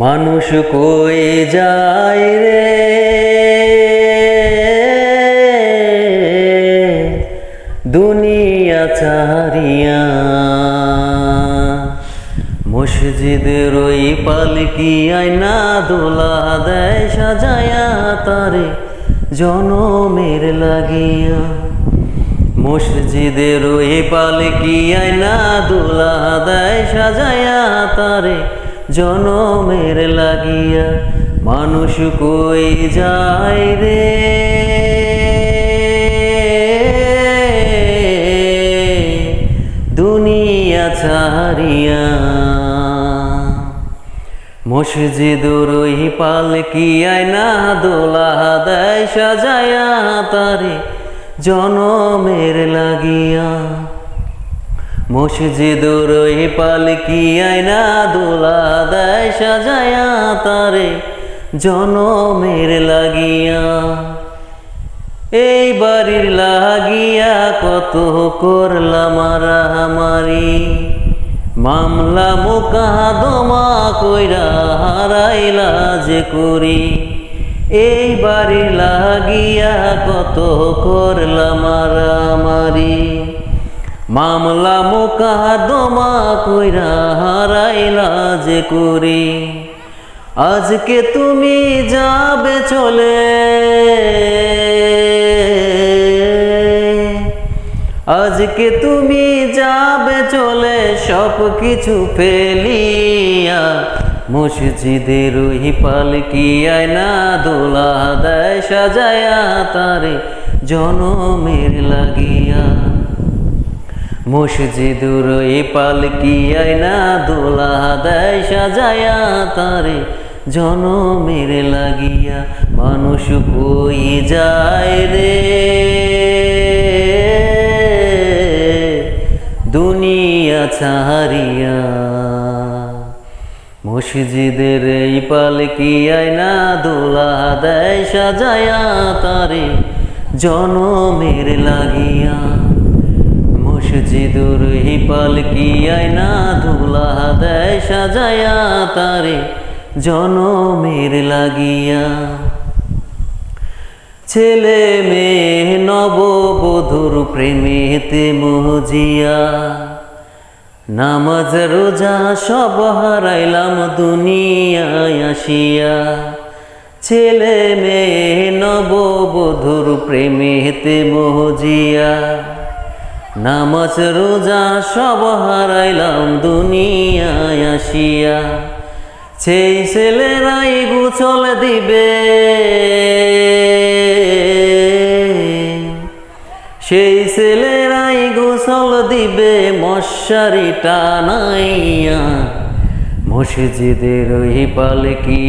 মানুষ কই যায় রে দুনিয়া ছাড়িয়া, মসজিদের ওই পালকি আয়না দোলা দেয় সাজায়া তারে জনমের লাগিয়া। মসজিদের ওই পালকি আয়না দোলা দেয় সাজায়া তারে জনমের লাগিয়া। মানুষ কই যায় রে দুনিয়া ছাড়িয়া, মসজিদের ওই পালকি আয়না দোলা দেয় সাজায়া তারে জনমের লাগিয়া। মসজিদের ওই পালকি আয়না দোলা দেয় সাজায়া তারে জনমের লাগিয়া। এই বাড়ির লাগিয়া কত করলাম মারামারি, মামলা মোকদ্দমা কইরা হারাইলা যে করি। এই বাড়ির লাগিয়া কত করলাম মারামারি, মামলা মোকদ্দমা কইরা হারাইলা যে করি। আজকে তুমি যাবে চলে, আজকে তুমি যাবে চলে সব কিছু ফেলিয়া। মসজিদের ওই পালকি আয়না দোলা দেয় সাজায়া তারে জনমের লাগিয়া। মসজিদের ওই পালকি আয়না দোলা দেয় সাজায়া তারে জনমের লাগিয়া। মানুষ কই যায় রে দুনিয়া ছাড়িয়া, মসজিদের এই পালকি আয়না দোলা দেয় সাজায়া তারে জনমের লাগিয়া। মসজিদের এই পালকি আয়না দোলা দেয় সাজায়া তারে জনমের লাগিয়া। ছেলে মেয়ে নববধূর প্রেমেতে মজিয়া, নামাজ রোজা সব হারাইলাম দুনিয়ায় আসিয়া। ছেলে মেয়ে নববধূর প্রেমেতে মজিয়া, নামাজ রোজা সব হারাইলাম দুনিয়ায় আসিয়া। সেই ছেলেরাই গোসল দিবে, সেই ছেলেরাই গোসল দিবে মশারি টানাইয়া। মসজিদের ওই পালকি